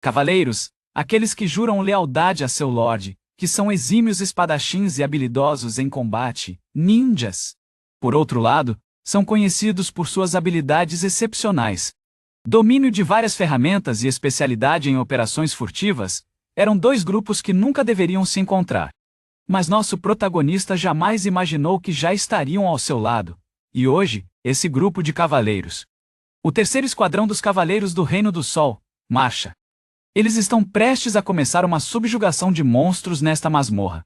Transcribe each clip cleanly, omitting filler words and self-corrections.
Cavaleiros, aqueles que juram lealdade a seu lorde, que são exímios espadachins e habilidosos em combate, ninjas. Por outro lado, são conhecidos por suas habilidades excepcionais. Domínio de várias ferramentas e especialidade em operações furtivas, eram dois grupos que nunca deveriam se encontrar. Mas nosso protagonista jamais imaginou que já estariam ao seu lado. E hoje, esse grupo de cavaleiros. O terceiro esquadrão dos Cavaleiros do Reino do Sol, marcha. Eles estão prestes a começar uma subjugação de monstros nesta masmorra.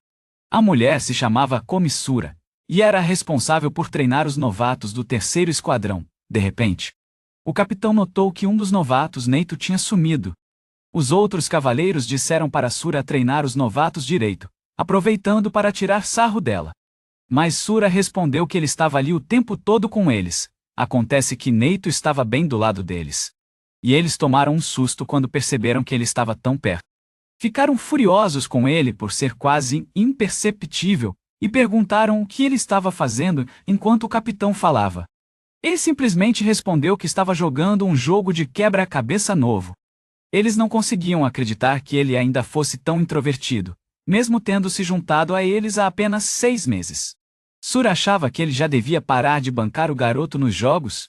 A mulher se chamava Comissura, e era a responsável por treinar os novatos do terceiro esquadrão. De repente, o capitão notou que um dos novatos, Neito, tinha sumido. Os outros cavaleiros disseram para Sura treinar os novatos direito, aproveitando para tirar sarro dela. Mas Sura respondeu que ele estava ali o tempo todo com eles. Acontece que Neito estava bem do lado deles. E eles tomaram um susto quando perceberam que ele estava tão perto. Ficaram furiosos com ele por ser quase imperceptível e perguntaram o que ele estava fazendo enquanto o capitão falava. Ele simplesmente respondeu que estava jogando um jogo de quebra-cabeça novo. Eles não conseguiam acreditar que ele ainda fosse tão introvertido, mesmo tendo se juntado a eles há apenas 6 meses. Sura achava que ele já devia parar de bancar o garoto nos jogos.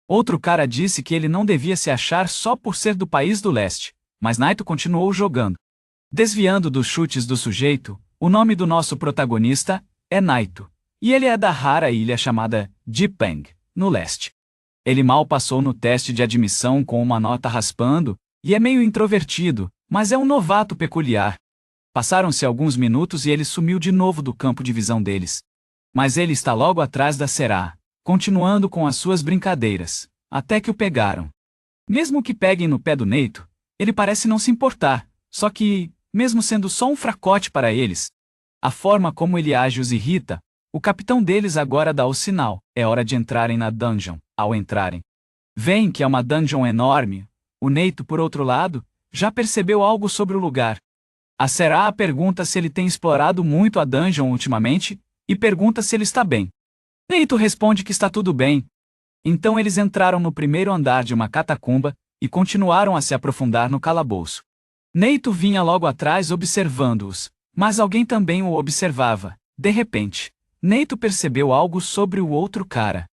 Outro cara disse que ele não devia se achar só por ser do país do leste, mas Naito continuou jogando. Desviando dos chutes do sujeito, o nome do nosso protagonista é Naito, e ele é da rara ilha chamada Jipang, no leste. Ele mal passou no teste de admissão com uma nota raspando, e é meio introvertido, mas é um novato peculiar. Passaram-se alguns minutos e ele sumiu de novo do campo de visão deles. Mas ele está logo atrás da Será, continuando com as suas brincadeiras, até que o pegaram. Mesmo que peguem no pé do Neito, ele parece não se importar, só que, mesmo sendo só um fracote para eles, a forma como ele age os irrita. O capitão deles agora dá o sinal, é hora de entrarem na dungeon. Ao entrarem, veem que é uma dungeon enorme. O Neito, por outro lado, já percebeu algo sobre o lugar. A Será pergunta se ele tem explorado muito a dungeon ultimamente, e pergunta se ele está bem. Neito responde que está tudo bem. Então eles entraram no primeiro andar de uma catacumba, e continuaram a se aprofundar no calabouço. Neito vinha logo atrás observando-os, mas alguém também o observava. De repente, Neito percebeu algo sobre o outro cara.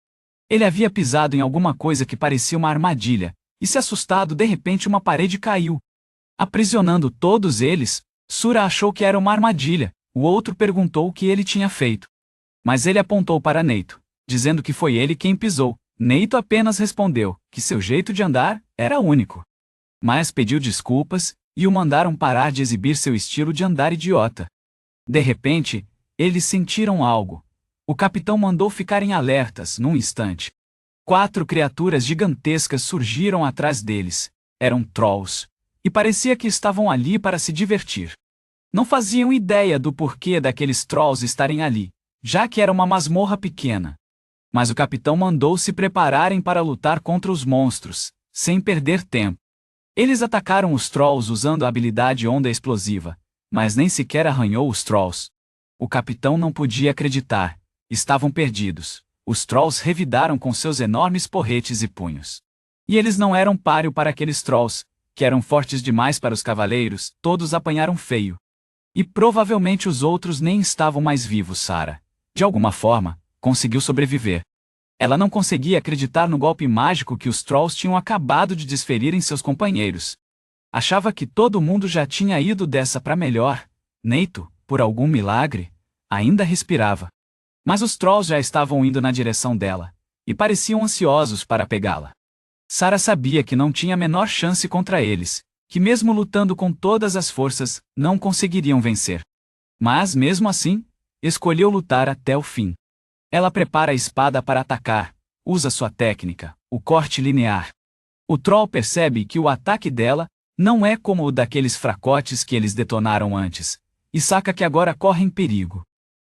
Ele havia pisado em alguma coisa que parecia uma armadilha, e se assustado de repente uma parede caiu. Aprisionando todos eles, Sura achou que era uma armadilha. O outro perguntou o que ele tinha feito. Mas ele apontou para Neito, dizendo que foi ele quem pisou. Neito apenas respondeu que seu jeito de andar era único. Mas pediu desculpas, e o mandaram parar de exibir seu estilo de andar idiota. De repente, eles sentiram algo. O capitão mandou ficarem alertas num instante. 4 criaturas gigantescas surgiram atrás deles. Eram trolls. E parecia que estavam ali para se divertir. Não faziam ideia do porquê daqueles trolls estarem ali, já que era uma masmorra pequena. Mas o capitão mandou se prepararem para lutar contra os monstros, sem perder tempo. Eles atacaram os trolls usando a habilidade Onda Explosiva, mas nem sequer arranhou os trolls. O capitão não podia acreditar. Estavam perdidos. Os trolls revidaram com seus enormes porretes e punhos. E eles não eram páreo para aqueles trolls, que eram fortes demais para os cavaleiros. Todos apanharam feio. E provavelmente os outros nem estavam mais vivos. Sara, de alguma forma, conseguiu sobreviver. Ela não conseguia acreditar no golpe mágico que os trolls tinham acabado de desferir em seus companheiros. Achava que todo mundo já tinha ido dessa para melhor. Neito, por algum milagre, ainda respirava. Mas os trolls já estavam indo na direção dela, e pareciam ansiosos para pegá-la. Sara sabia que não tinha a menor chance contra eles, que mesmo lutando com todas as forças, não conseguiriam vencer. Mas, mesmo assim, escolheu lutar até o fim. Ela prepara a espada para atacar, usa sua técnica, o corte linear. O troll percebe que o ataque dela não é como o daqueles fracotes que eles detonaram antes, e saca que agora correm perigo.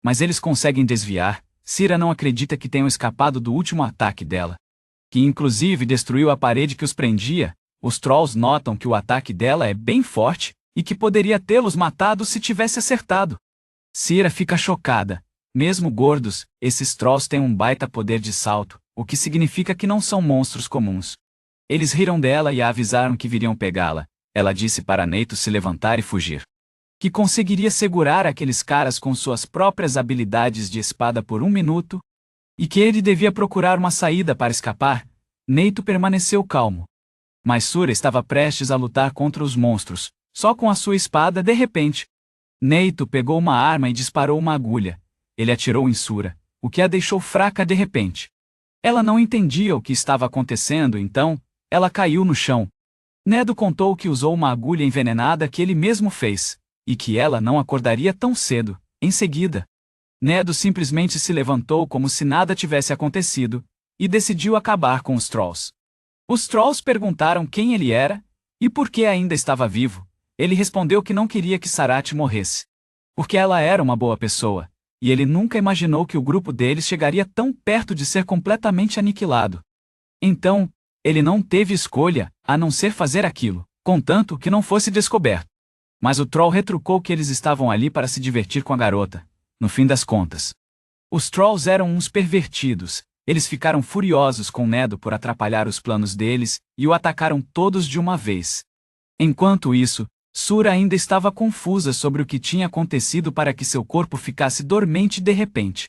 Mas eles conseguem desviar. Sira não acredita que tenham escapado do último ataque dela, que inclusive destruiu a parede que os prendia. Os trolls notam que o ataque dela é bem forte, e que poderia tê-los matado se tivesse acertado. Sira fica chocada. Mesmo gordos, esses trolls têm um baita poder de salto, o que significa que não são monstros comuns. Eles riram dela e a avisaram que viriam pegá-la, Ela disse para Neito se levantar e fugir. Que conseguiria segurar aqueles caras com suas próprias habilidades de espada por 1 minuto, e que ele devia procurar uma saída para escapar. Neito permaneceu calmo. Mas Sura estava prestes a lutar contra os monstros, só com a sua espada de repente. Neito pegou uma arma e disparou uma agulha. Ele atirou em Sura, o que a deixou fraca de repente. Ela não entendia o que estava acontecendo, então, ela caiu no chão. Nedo contou que usou uma agulha envenenada que ele mesmo fez, e que ela não acordaria tão cedo. Em seguida, Nedo simplesmente se levantou como se nada tivesse acontecido, e decidiu acabar com os Trolls. Os Trolls perguntaram quem ele era, e por que ainda estava vivo. Ele respondeu que não queria que Sarat morresse. Porque ela era uma boa pessoa, e ele nunca imaginou que o grupo deles chegaria tão perto de ser completamente aniquilado. Então, ele não teve escolha, a não ser fazer aquilo, contanto que não fosse descoberto. Mas o Troll retrucou que eles estavam ali para se divertir com a garota. No fim das contas, os Trolls eram uns pervertidos. Eles ficaram furiosos com Nedo por atrapalhar os planos deles, e o atacaram todos de uma vez. Enquanto isso, Sura ainda estava confusa sobre o que tinha acontecido para que seu corpo ficasse dormente de repente.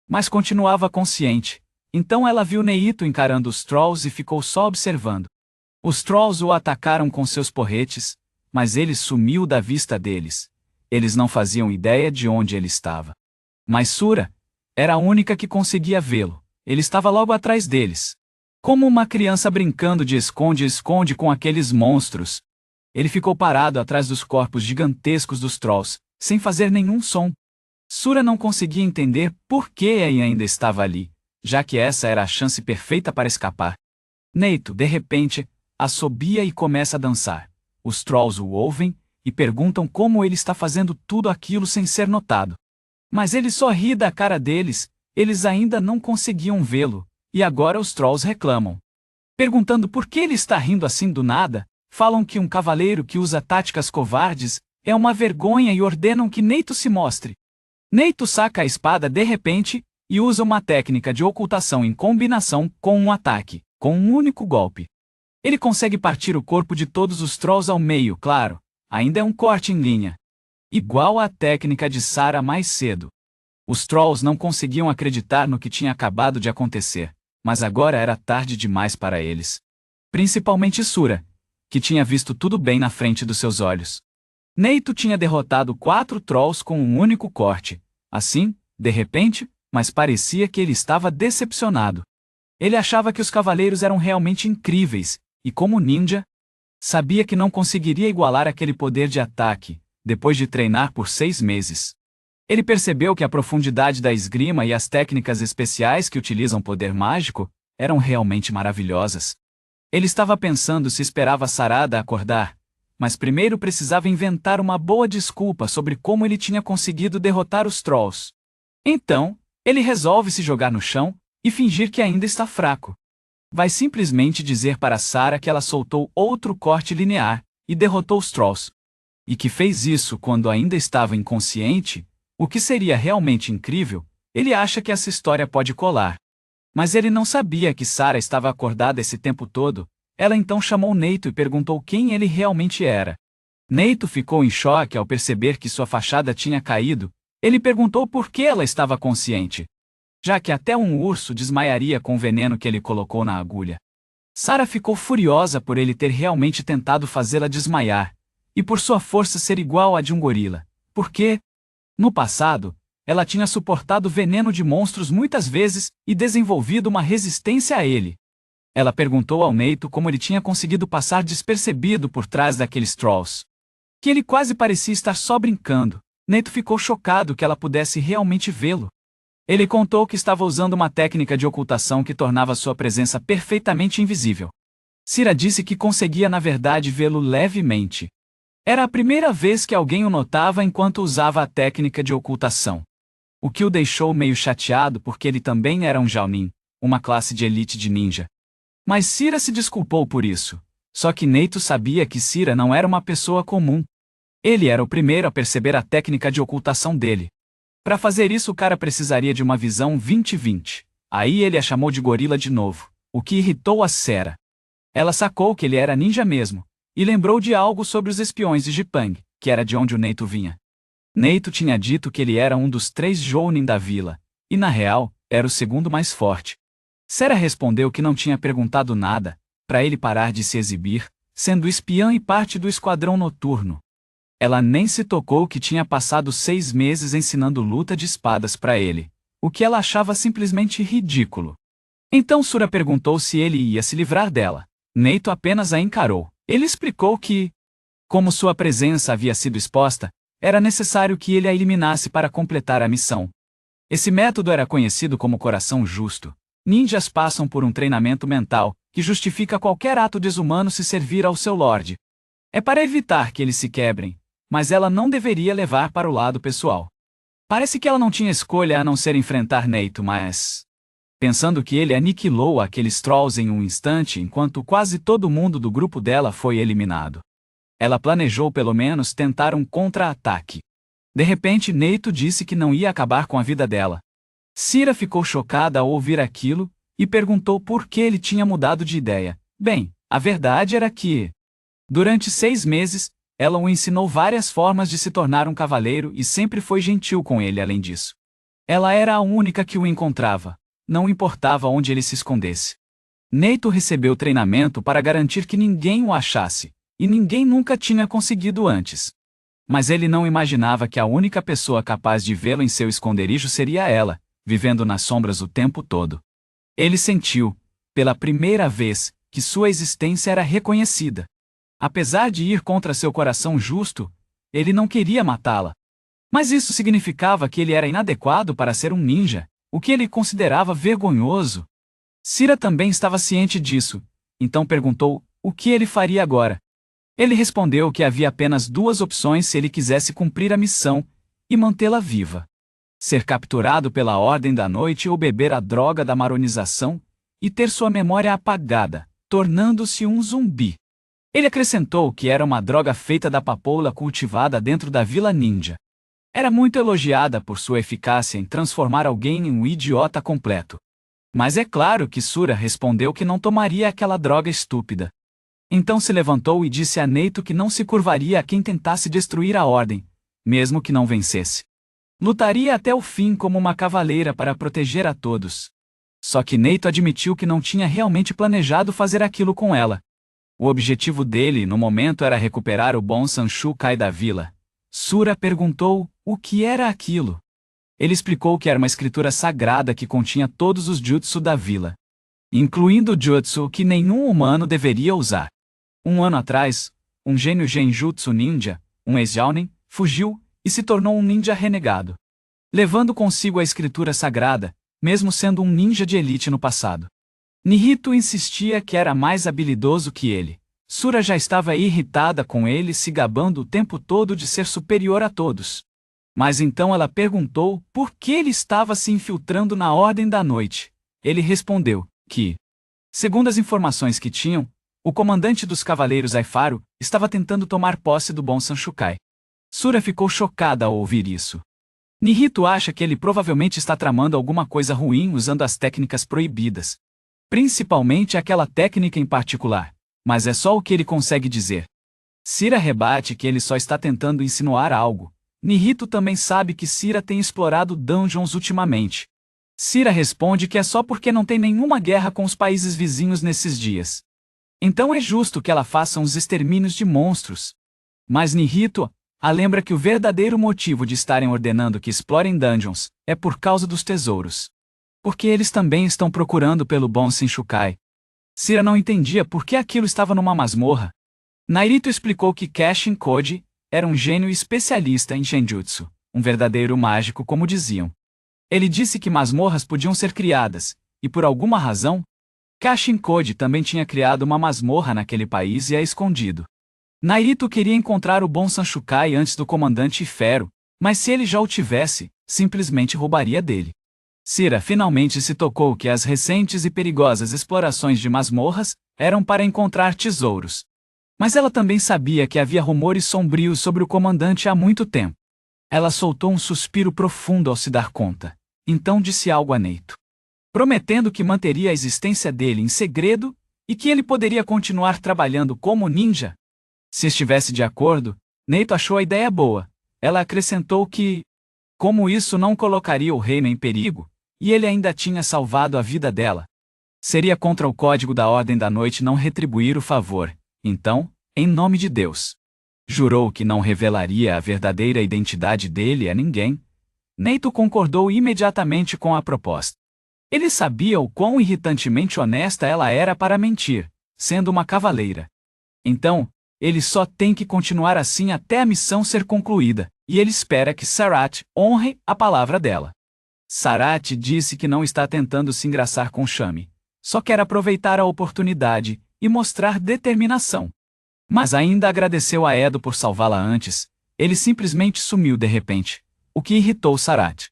Mas continuava consciente. Então ela viu Neito encarando os Trolls e ficou só observando. Os Trolls o atacaram com seus porretes, mas ele sumiu da vista deles. Eles não faziam ideia de onde ele estava. Mas Sura era a única que conseguia vê-lo. Ele estava logo atrás deles. Como uma criança brincando de esconde-esconde com aqueles monstros. Ele ficou parado atrás dos corpos gigantescos dos Trolls, sem fazer nenhum som. Sura não conseguia entender por que ele ainda estava ali, já que essa era a chance perfeita para escapar. Neito, de repente, assobia e começa a dançar. Os Trolls o ouvem e perguntam como ele está fazendo tudo aquilo sem ser notado. Mas ele só ri da cara deles. Eles ainda não conseguiam vê-lo, e agora os Trolls reclamam. Perguntando por que ele está rindo assim do nada, falam que um cavaleiro que usa táticas covardes é uma vergonha e ordenam que Neito se mostre. Neito saca a espada de repente e usa uma técnica de ocultação em combinação com um ataque, com um único golpe. Ele consegue partir o corpo de todos os Trolls ao meio, claro, ainda é um corte em linha. Igual à técnica de Sara mais cedo. Os Trolls não conseguiam acreditar no que tinha acabado de acontecer, mas agora era tarde demais para eles. Principalmente Sura, que tinha visto tudo bem na frente dos seus olhos. Neito tinha derrotado 4 Trolls com um único corte. Assim, de repente, mas parecia que ele estava decepcionado. Ele achava que os cavaleiros eram realmente incríveis, e como ninja, sabia que não conseguiria igualar aquele poder de ataque, depois de treinar por 6 meses. Ele percebeu que a profundidade da esgrima e as técnicas especiais que utilizam poder mágico eram realmente maravilhosas. Ele estava pensando se esperava Sarada acordar, mas primeiro precisava inventar uma boa desculpa sobre como ele tinha conseguido derrotar os Trolls. Então, ele resolve se jogar no chão e fingir que ainda está fraco. Vai simplesmente dizer para Sara que ela soltou outro corte linear e derrotou os Trolls. E que fez isso quando ainda estava inconsciente. O que seria realmente incrível, ele acha que essa história pode colar. Mas ele não sabia que Sara estava acordada esse tempo todo. Ela então chamou Neito e perguntou quem ele realmente era. Neito ficou em choque ao perceber que sua fachada tinha caído. Ele perguntou por que ela estava consciente. Já que até um urso desmaiaria com o veneno que ele colocou na agulha. Sara ficou furiosa por ele ter realmente tentado fazê-la desmaiar, e por sua força ser igual à de um gorila. Por quê? No passado, ela tinha suportado veneno de monstros muitas vezes e desenvolvido uma resistência a ele. Ela perguntou ao Neito como ele tinha conseguido passar despercebido por trás daqueles Trolls. Que ele quase parecia estar só brincando. Neito ficou chocado que ela pudesse realmente vê-lo. Ele contou que estava usando uma técnica de ocultação que tornava sua presença perfeitamente invisível. Sira disse que conseguia na verdade vê-lo levemente. Era a primeira vez que alguém o notava enquanto usava a técnica de ocultação. O que o deixou meio chateado porque ele também era um Jounin, uma classe de elite de ninja. Mas Sira se desculpou por isso. Só que Neito sabia que Sira não era uma pessoa comum. Ele era o primeiro a perceber a técnica de ocultação dele. Para fazer isso o cara precisaria de uma visão 20/20. Aí ele a chamou de gorila de novo, o que irritou a Sera. Ela sacou que ele era ninja mesmo, e lembrou de algo sobre os espiões de Jipang, que era de onde o Neito vinha. Neito tinha dito que ele era um dos 3 Jounin da vila, e na real, era o segundo mais forte. Sera respondeu que não tinha perguntado nada, para ele parar de se exibir, sendo espiã e parte do esquadrão noturno. Ela nem se tocou que tinha passado 6 meses ensinando luta de espadas para ele, o que ela achava simplesmente ridículo. Então Sura perguntou se ele ia se livrar dela. Neito apenas a encarou. Ele explicou que, como sua presença havia sido exposta, era necessário que ele a eliminasse para completar a missão. Esse método era conhecido como coração justo. Ninjas passam por um treinamento mental, que justifica qualquer ato desumano se servir ao seu lorde. É para evitar que eles se quebrem, mas ela não deveria levar para o lado pessoal. Parece que ela não tinha escolha a não ser enfrentar Neito, mas... pensando que ele aniquilou aqueles trolls em um instante enquanto quase todo mundo do grupo dela foi eliminado. Ela planejou pelo menos tentar um contra-ataque. De repente Neito disse que não ia acabar com a vida dela. Sira ficou chocada ao ouvir aquilo, e perguntou por que ele tinha mudado de ideia. Bem, a verdade era que, durante 6 meses, ela o ensinou várias formas de se tornar um cavaleiro e sempre foi gentil com ele além disso. Ela era a única que o encontrava, não importava onde ele se escondesse. Neito recebeu treinamento para garantir que ninguém o achasse, e ninguém nunca tinha conseguido antes. Mas ele não imaginava que a única pessoa capaz de vê-lo em seu esconderijo seria ela, vivendo nas sombras o tempo todo. Ele sentiu, pela primeira vez, que sua existência era reconhecida. Apesar de ir contra seu coração justo, ele não queria matá-la. Mas isso significava que ele era inadequado para ser um ninja, o que ele considerava vergonhoso. Sira também estava ciente disso, então perguntou o que ele faria agora. Ele respondeu que havia apenas 2 opções se ele quisesse cumprir a missão e mantê-la viva: ser capturado pela Ordem da Noite ou beber a droga da maronização e ter sua memória apagada, tornando-se um zumbi. Ele acrescentou que era uma droga feita da papoula cultivada dentro da Vila Ninja. Era muito elogiada por sua eficácia em transformar alguém em um idiota completo. Mas é claro que Sura respondeu que não tomaria aquela droga estúpida. Então se levantou e disse a Neito que não se curvaria a quem tentasse destruir a Ordem, mesmo que não vencesse. Lutaria até o fim como uma cavaleira para proteger a todos. Só que Neito admitiu que não tinha realmente planejado fazer aquilo com ela. O objetivo dele, no momento, era recuperar o bom Sanshukai da vila. Sura perguntou o que era aquilo. Ele explicou que era uma escritura sagrada que continha todos os jutsu da vila, incluindo o jutsu que nenhum humano deveria usar. 1 ano atrás, um gênio genjutsu ninja, um ex-jounin, fugiu e se tornou um ninja renegado, levando consigo a escritura sagrada, mesmo sendo um ninja de elite no passado. Nihito insistia que era mais habilidoso que ele. Sura já estava irritada com ele se gabando o tempo todo de ser superior a todos. Mas então ela perguntou por que ele estava se infiltrando na Ordem da Noite. Ele respondeu que, segundo as informações que tinham, o comandante dos Cavaleiros Aifaru estava tentando tomar posse do bom Sanshukai. Sura ficou chocada ao ouvir isso. Nihito acha que ele provavelmente está tramando alguma coisa ruim usando as técnicas proibidas. Principalmente aquela técnica em particular, mas é só o que ele consegue dizer. Sira rebate que ele só está tentando insinuar algo. Nihito também sabe que Sira tem explorado dungeons ultimamente. Sira responde que é só porque não tem nenhuma guerra com os países vizinhos nesses dias. Então é justo que ela faça uns extermínios de monstros. Mas Nihito a lembra que o verdadeiro motivo de estarem ordenando que explorem dungeons é por causa dos tesouros. Porque eles também estão procurando pelo bom Sanshukai. Sira não entendia por que aquilo estava numa masmorra. Nairito explicou que Kashin Koji era um gênio especialista em genjutsu, um verdadeiro mágico como diziam. Ele disse que masmorras podiam ser criadas, e por alguma razão, Kashin Koji também tinha criado uma masmorra naquele país e a escondido. Nairito queria encontrar o bom Sanshukai antes do comandante Ifero, mas se ele já o tivesse, simplesmente roubaria dele. Sira finalmente se tocou que as recentes e perigosas explorações de masmorras eram para encontrar tesouros. Mas ela também sabia que havia rumores sombrios sobre o comandante há muito tempo. Ela soltou um suspiro profundo ao se dar conta. Então disse algo a Neito, prometendo que manteria a existência dele em segredo e que ele poderia continuar trabalhando como ninja. Se estivesse de acordo, Neito achou a ideia boa. Ela acrescentou que, como isso não colocaria o reino em perigo, e ele ainda tinha salvado a vida dela, seria contra o código da Ordem da Noite não retribuir o favor. Então, em nome de Deus, jurou que não revelaria a verdadeira identidade dele a ninguém. Neito concordou imediatamente com a proposta. Ele sabia o quão irritantemente honesta ela era para mentir, sendo uma cavaleira. Então, ele só tem que continuar assim até a missão ser concluída, e ele espera que Sarat honre a palavra dela. Sarat disse que não está tentando se engraçar com Shami, só quer aproveitar a oportunidade e mostrar determinação. Mas ainda agradeceu a Edo por salvá-la antes. Ele simplesmente sumiu de repente, o que irritou Sarat.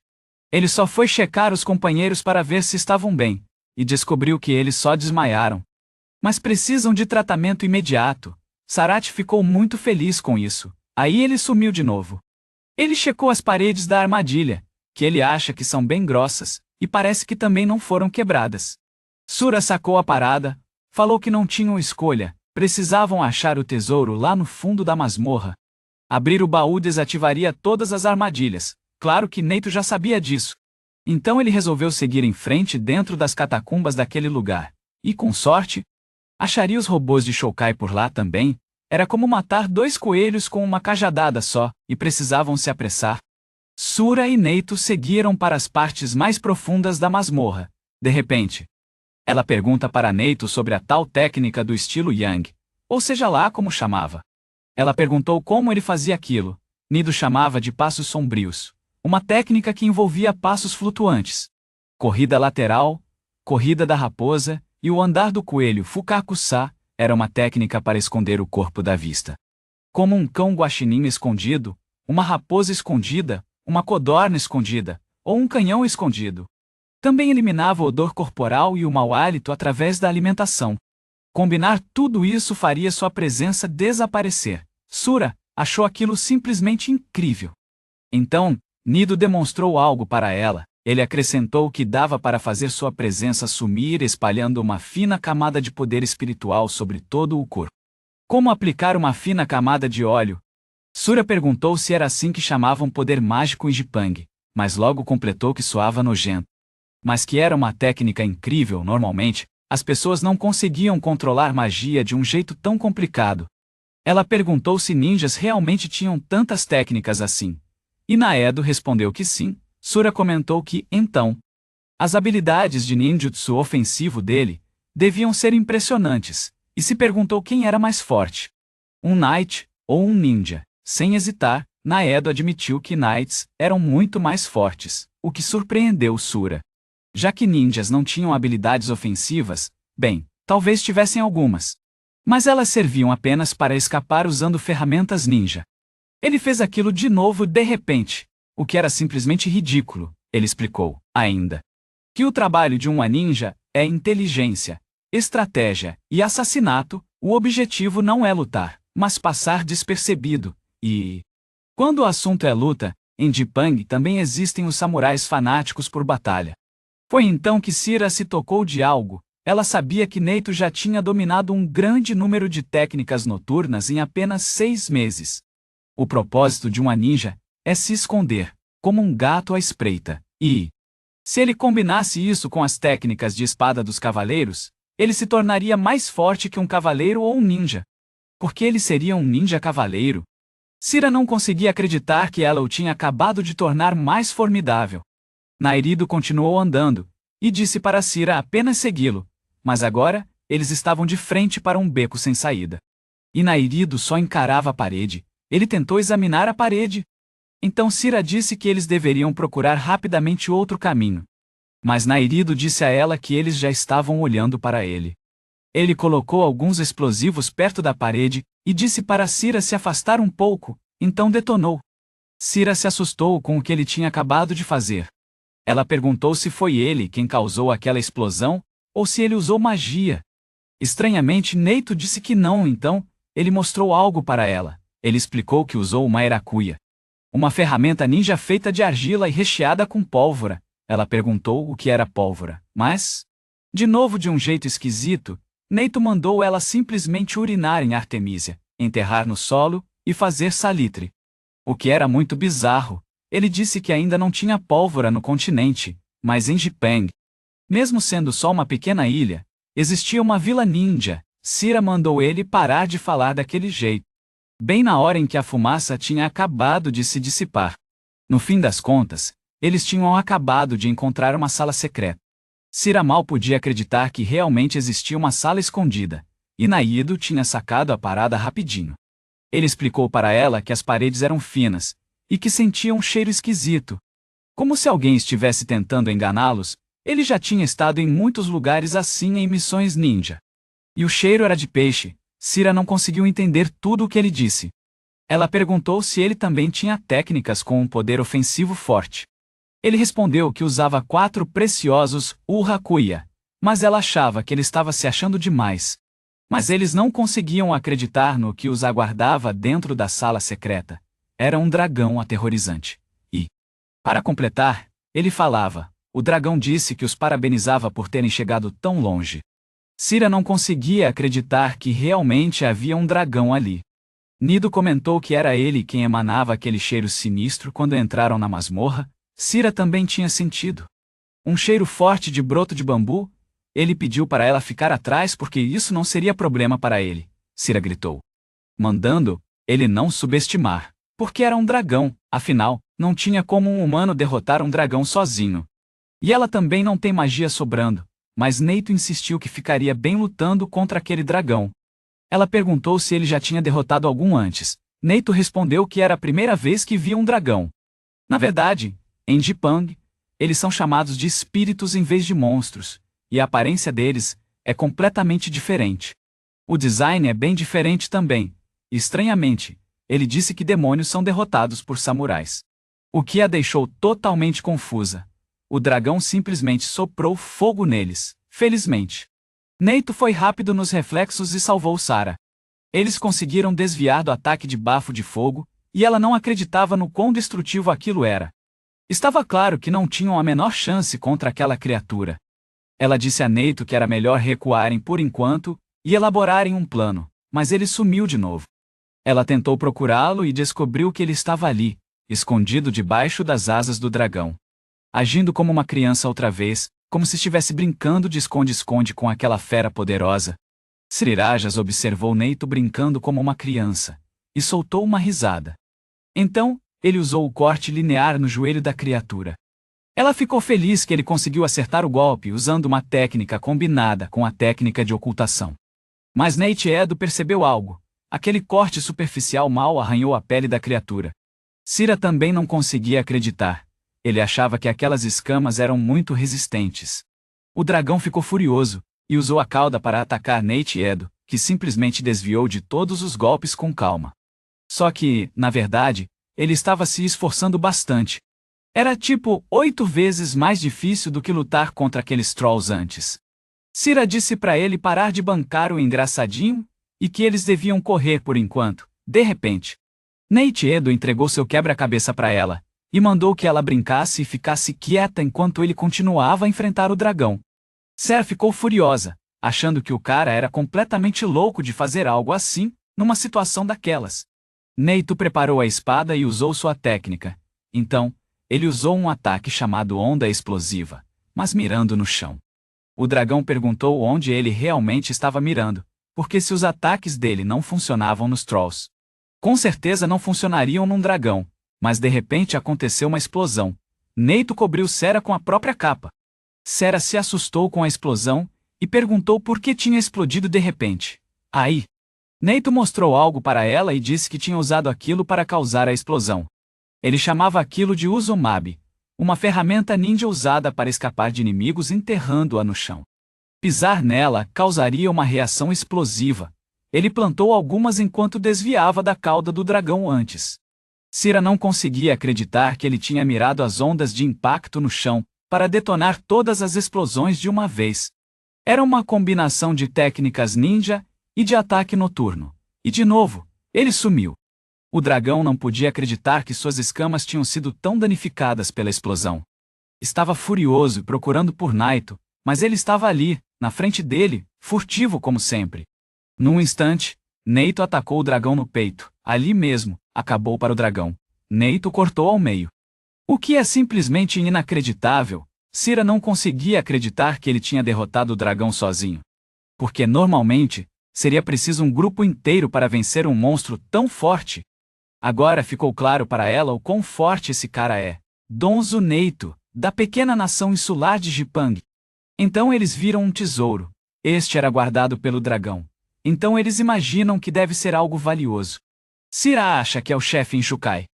Ele só foi checar os companheiros para ver se estavam bem, e descobriu que eles só desmaiaram. Mas precisam de tratamento imediato. Sarat ficou muito feliz com isso. Aí ele sumiu de novo. Ele checou as paredes da armadilha, que ele acha que são bem grossas, e parece que também não foram quebradas. Sura sacou a parada, falou que não tinham escolha, precisavam achar o tesouro lá no fundo da masmorra. Abrir o baú desativaria todas as armadilhas. Claro que Neito já sabia disso. Então ele resolveu seguir em frente dentro das catacumbas daquele lugar, e com sorte, acharia os robôs de Shokai por lá também. Era como matar 2 coelhos com uma cajadada só, e precisavam se apressar. Sura e Neito seguiram para as partes mais profundas da masmorra. De repente, ela pergunta para Neito sobre a tal técnica do estilo Yang, ou seja lá como chamava. Ela perguntou como ele fazia aquilo. Nido chamava de passos sombrios, uma técnica que envolvia passos flutuantes, corrida lateral, corrida da raposa, e o andar do coelho Fukakusa era uma técnica para esconder o corpo da vista. Como um cão guaxinim escondido, uma raposa escondida, uma codorna escondida, ou um canhão escondido. Também eliminava o odor corporal e o mau hálito através da alimentação. Combinar tudo isso faria sua presença desaparecer. Sura achou aquilo simplesmente incrível. Então, Nido demonstrou algo para ela. Ele acrescentou que dava para fazer sua presença sumir espalhando uma fina camada de poder espiritual sobre todo o corpo. Como aplicar uma fina camada de óleo? Sura perguntou se era assim que chamavam poder mágico em Jipang, mas logo completou que soava nojento. Mas que era uma técnica incrível. Normalmente, as pessoas não conseguiam controlar magia de um jeito tão complicado. Ela perguntou se ninjas realmente tinham tantas técnicas assim. E Naedo respondeu que sim. Sura comentou que, então, as habilidades de ninjutsu ofensivo dele deviam ser impressionantes, e se perguntou quem era mais forte, um knight ou um ninja. Sem hesitar, Naedo admitiu que knights eram muito mais fortes, o que surpreendeu Sura. Já que ninjas não tinham habilidades ofensivas, bem, talvez tivessem algumas. Mas elas serviam apenas para escapar usando ferramentas ninja. Ele fez aquilo de novo de repente, o que era simplesmente ridículo. Ele explicou, ainda, que o trabalho de uma ninja é inteligência, estratégia e assassinato. O objetivo não é lutar, mas passar despercebido. E, quando o assunto é luta, em Jipang também existem os samurais fanáticos por batalha. Foi então que Sira se tocou de algo. Ela sabia que Neito já tinha dominado um grande número de técnicas noturnas em apenas 6 meses. O propósito de uma ninja é se esconder, como um gato à espreita, e, se ele combinasse isso com as técnicas de espada dos cavaleiros, ele se tornaria mais forte que um cavaleiro ou um ninja. Porque ele seria um ninja cavaleiro. Sira não conseguia acreditar que ela o tinha acabado de tornar mais formidável. Nairido continuou andando, e disse para Sira apenas segui-lo, mas agora, eles estavam de frente para um beco sem saída. E Nairido só encarava a parede. Ele tentou examinar a parede. Então Sira disse que eles deveriam procurar rapidamente outro caminho. Mas Nairido disse a ela que eles já estavam olhando para ele. Ele colocou alguns explosivos perto da parede, e disse para Sira se afastar um pouco, então detonou. Sira se assustou com o que ele tinha acabado de fazer. Ela perguntou se foi ele quem causou aquela explosão, ou se ele usou magia. Estranhamente Neito disse que não. Então, ele mostrou algo para ela. Ele explicou que usou uma Erakuya, uma ferramenta ninja feita de argila e recheada com pólvora. Ela perguntou o que era pólvora, mas, de novo de um jeito esquisito, Neito mandou ela simplesmente urinar em Artemisia. enterrar no solo e fazer salitre. O que era muito bizarro, ele disse que ainda não tinha pólvora no continente, mas em Jipang, mesmo sendo só uma pequena ilha, existia uma vila ninja. Sira mandou ele parar de falar daquele jeito, bem na hora em que a fumaça tinha acabado de se dissipar. No fim das contas, eles tinham acabado de encontrar uma sala secreta. Sira mal podia acreditar que realmente existia uma sala escondida, e Naido tinha sacado a parada rapidinho. Ele explicou para ela que as paredes eram finas, e que sentia um cheiro esquisito. Como se alguém estivesse tentando enganá-los, ele já tinha estado em muitos lugares assim em missões ninja. E o cheiro era de peixe. Sira não conseguiu entender tudo o que ele disse. Ela perguntou se ele também tinha técnicas com um poder ofensivo forte. Ele respondeu que usava 4 preciosos Urakuya, mas ela achava que ele estava se achando demais. Mas eles não conseguiam acreditar no que os aguardava dentro da sala secreta. Era um dragão aterrorizante. E, para completar, ele falava: o dragão disse que os parabenizava por terem chegado tão longe. Sira não conseguia acreditar que realmente havia um dragão ali. Nido comentou que era ele quem emanava aquele cheiro sinistro quando entraram na masmorra. Sira também tinha sentido um cheiro forte de broto de bambu. Ele pediu para ela ficar atrás porque isso não seria problema para ele. Sira gritou, mandando ele não subestimar, porque era um dragão, afinal, não tinha como um humano derrotar um dragão sozinho. E ela também não tem magia sobrando, mas Neito insistiu que ficaria bem lutando contra aquele dragão. Ela perguntou se ele já tinha derrotado algum antes. Neito respondeu que era a primeira vez que via um dragão. Na verdade, em Jipang, eles são chamados de espíritos em vez de monstros, e a aparência deles é completamente diferente. O design é bem diferente também. Estranhamente, ele disse que demônios são derrotados por samurais. O que a deixou totalmente confusa. O dragão simplesmente soprou fogo neles, felizmente. Neito foi rápido nos reflexos e salvou Sara. Eles conseguiram desviar do ataque de bafo de fogo, e ela não acreditava no quão destrutivo aquilo era. Estava claro que não tinham a menor chance contra aquela criatura. Ela disse a Neito que era melhor recuarem por enquanto e elaborarem um plano, mas ele sumiu de novo. Ela tentou procurá-lo e descobriu que ele estava ali, escondido debaixo das asas do dragão. Agindo como uma criança outra vez, como se estivesse brincando de esconde-esconde com aquela fera poderosa. Srirajas observou Neito brincando como uma criança, e soltou uma risada. Então, ele usou o corte linear no joelho da criatura. Ela ficou feliz que ele conseguiu acertar o golpe usando uma técnica combinada com a técnica de ocultação. Mas Neito percebeu algo. Aquele corte superficial mal arranhou a pele da criatura. Sira também não conseguia acreditar. Ele achava que aquelas escamas eram muito resistentes. O dragão ficou furioso, e usou a cauda para atacar Neito, que simplesmente desviou de todos os golpes com calma. Só que, na verdade, ele estava se esforçando bastante. Era tipo 8 vezes mais difícil do que lutar contra aqueles trolls antes. Sira disse para ele parar de bancar o engraçadinho, e que eles deviam correr por enquanto. De repente, Neito entregou seu quebra-cabeça para ela, e mandou que ela brincasse e ficasse quieta enquanto ele continuava a enfrentar o dragão. Sera ficou furiosa, achando que o cara era completamente louco de fazer algo assim, numa situação daquelas. Neito preparou a espada e usou sua técnica. Então, ele usou um ataque chamado Onda Explosiva, mas mirando no chão. O dragão perguntou onde ele realmente estava mirando, porque se os ataques dele não funcionavam nos trolls, com certeza não funcionariam num dragão. Mas de repente aconteceu uma explosão. Neito cobriu Sera com a própria capa. Sera se assustou com a explosão e perguntou por que tinha explodido de repente. Aí, Neito mostrou algo para ela e disse que tinha usado aquilo para causar a explosão. Ele chamava aquilo de Uzumaki, uma ferramenta ninja usada para escapar de inimigos enterrando-a no chão. Pisar nela causaria uma reação explosiva. Ele plantou algumas enquanto desviava da cauda do dragão antes. Sira não conseguia acreditar que ele tinha mirado as ondas de impacto no chão, para detonar todas as explosões de uma vez. Era uma combinação de técnicas ninja e de ataque noturno. E de novo, ele sumiu. O dragão não podia acreditar que suas escamas tinham sido tão danificadas pela explosão. Estava furioso e procurando por Naito, mas ele estava ali, na frente dele, furtivo como sempre. Num instante, Neito atacou o dragão no peito. Ali mesmo, acabou para o dragão. Neito cortou ao meio. O que é simplesmente inacreditável. Cira não conseguia acreditar que ele tinha derrotado o dragão sozinho. Porque normalmente, seria preciso um grupo inteiro para vencer um monstro tão forte. Agora ficou claro para ela o quão forte esse cara é. Donzo Neito, da pequena nação insular de Jipang. Então eles viram um tesouro. Este era guardado pelo dragão. Então eles imaginam que deve ser algo valioso. Cira acha que é o chefe Enchukai.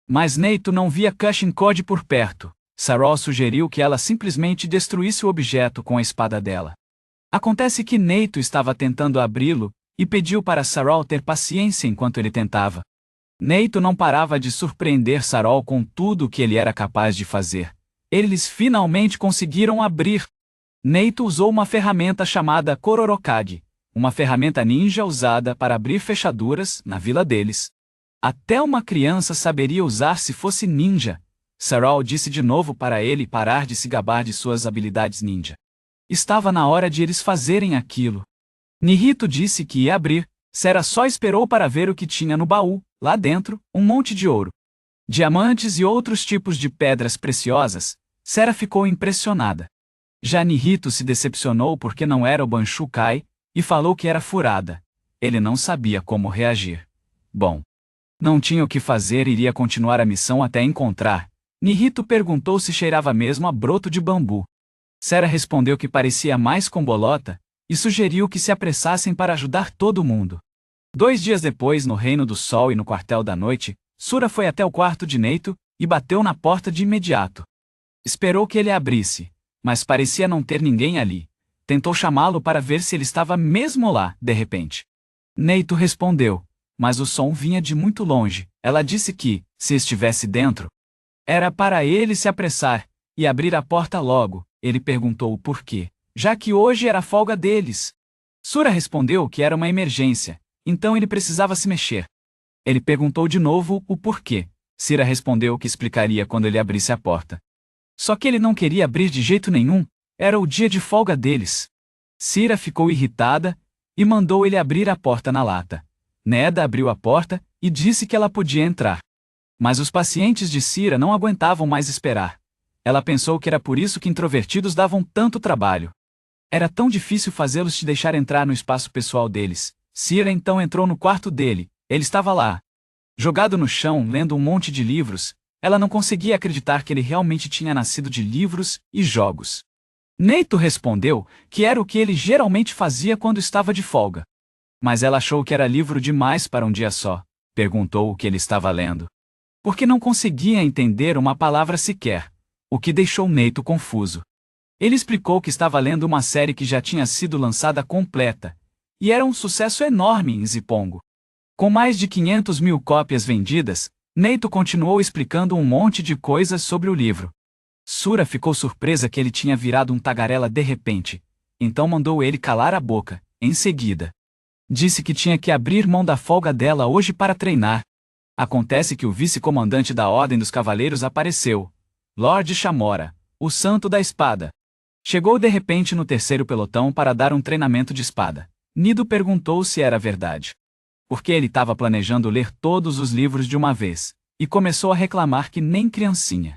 Mas Neito não via Kashin Code por perto. Sarol sugeriu que ela simplesmente destruísse o objeto com a espada dela. Acontece que Neito estava tentando abri-lo, e pediu para Sarol ter paciência enquanto ele tentava. Neito não parava de surpreender Sarol com tudo o que ele era capaz de fazer. Eles finalmente conseguiram abrir. Neito usou uma ferramenta chamada Kororokage, uma ferramenta ninja usada para abrir fechaduras na vila deles. Até uma criança saberia usar se fosse ninja. Sarol disse de novo para ele parar de se gabar de suas habilidades ninja. Estava na hora de eles fazerem aquilo. Nihito disse que ia abrir. Sera só esperou para ver o que tinha no baú, lá dentro, um monte de ouro. Diamantes e outros tipos de pedras preciosas. Sera ficou impressionada. Já Nihito se decepcionou porque não era o Banshukai, e falou que era furada. Ele não sabia como reagir. Bom, não tinha o que fazer e iria continuar a missão até encontrar. Nihito perguntou se cheirava mesmo a broto de bambu. Sera respondeu que parecia mais com bolota, e sugeriu que se apressassem para ajudar todo mundo. 2 dias depois, no Reino do Sol e no Quartel da Noite, Sura foi até o quarto de Neito, e bateu na porta de imediato. Esperou que ele abrisse, mas parecia não ter ninguém ali. Tentou chamá-lo para ver se ele estava mesmo lá, de repente. Neito respondeu, mas o som vinha de muito longe. Ela disse que, se estivesse dentro, era para ele se apressar e abrir a porta logo. Ele perguntou o porquê, já que hoje era a folga deles. Sura respondeu que era uma emergência, então ele precisava se mexer. Ele perguntou de novo o porquê. Cira respondeu que explicaria quando ele abrisse a porta. Só que ele não queria abrir de jeito nenhum, era o dia de folga deles. Cira ficou irritada e mandou ele abrir a porta na lata. Neda abriu a porta e disse que ela podia entrar. Mas os pacientes de Cira não aguentavam mais esperar. Ela pensou que era por isso que introvertidos davam tanto trabalho. Era tão difícil fazê-los te deixar entrar no espaço pessoal deles. Cira então entrou no quarto dele. Ele estava lá, jogado no chão, lendo um monte de livros. Ela não conseguia acreditar que ele realmente tinha nascido de livros e jogos. Neito respondeu que era o que ele geralmente fazia quando estava de folga. Mas ela achou que era livro demais para um dia só. Perguntou o que ele estava lendo. Porque não conseguia entender uma palavra sequer, o que deixou Neito confuso. Ele explicou que estava lendo uma série que já tinha sido lançada completa, e era um sucesso enorme em Zipongo. Com mais de 500.000 cópias vendidas, Neito continuou explicando um monte de coisas sobre o livro. Sura ficou surpresa que ele tinha virado um tagarela de repente, então mandou ele calar a boca. Em seguida, disse que tinha que abrir mão da folga dela hoje para treinar. Acontece que o vice-comandante da Ordem dos Cavaleiros apareceu, Lord Shamora, o Santo da Espada. Chegou de repente no terceiro pelotão para dar um treinamento de espada. Nido perguntou se era verdade. Porque ele estava planejando ler todos os livros de uma vez, e começou a reclamar que nem criancinha.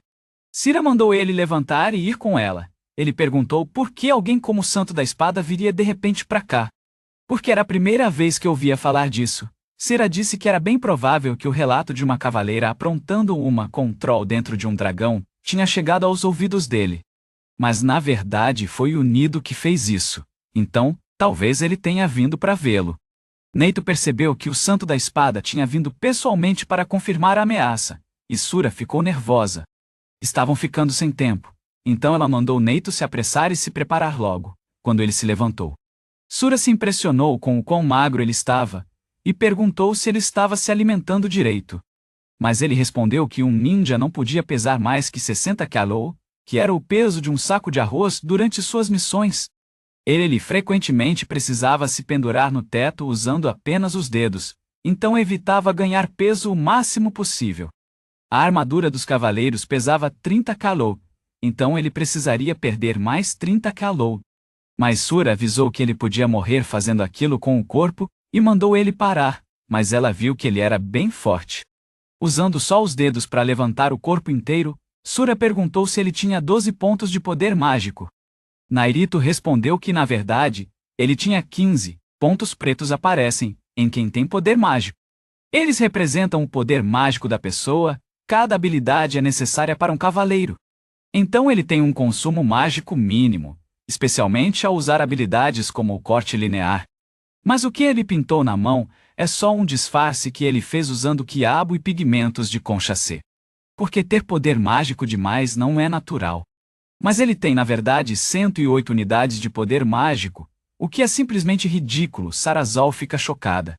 Cira mandou ele levantar e ir com ela. Ele perguntou por que alguém como o Santo da Espada viria de repente para cá. Porque era a primeira vez que ouvia falar disso. Cira disse que era bem provável que o relato de uma cavaleira aprontando uma com um troll dentro de um dragão tinha chegado aos ouvidos dele. Mas na verdade foi o Nido que fez isso. Então, talvez ele tenha vindo para vê-lo. Neito percebeu que o Santo da Espada tinha vindo pessoalmente para confirmar a ameaça, e Sura ficou nervosa. Estavam ficando sem tempo, então ela mandou Neito se apressar e se preparar logo, quando ele se levantou. Sura se impressionou com o quão magro ele estava, e perguntou se ele estava se alimentando direito. Mas ele respondeu que um ninja não podia pesar mais que 60 kg, que era o peso de um saco de arroz durante suas missões. Ele frequentemente precisava se pendurar no teto usando apenas os dedos, então evitava ganhar peso o máximo possível. A armadura dos cavaleiros pesava 30 kg, então ele precisaria perder mais 30 kg. Mas Sura avisou que ele podia morrer fazendo aquilo com o corpo, e mandou ele parar, mas ela viu que ele era bem forte. Usando só os dedos para levantar o corpo inteiro, Sura perguntou se ele tinha 12 pontos de poder mágico. Nairito respondeu que, na verdade, ele tinha 15. Pontos pretos aparecem em quem tem poder mágico. Eles representam o poder mágico da pessoa. Cada habilidade é necessária para um cavaleiro. Então ele tem um consumo mágico mínimo, especialmente ao usar habilidades como o corte linear. Mas o que ele pintou na mão é só um disfarce que ele fez usando quiabo e pigmentos de concha C. Porque ter poder mágico demais não é natural. Mas ele tem na verdade 108 unidades de poder mágico, o que é simplesmente ridículo. Sarazol fica chocada.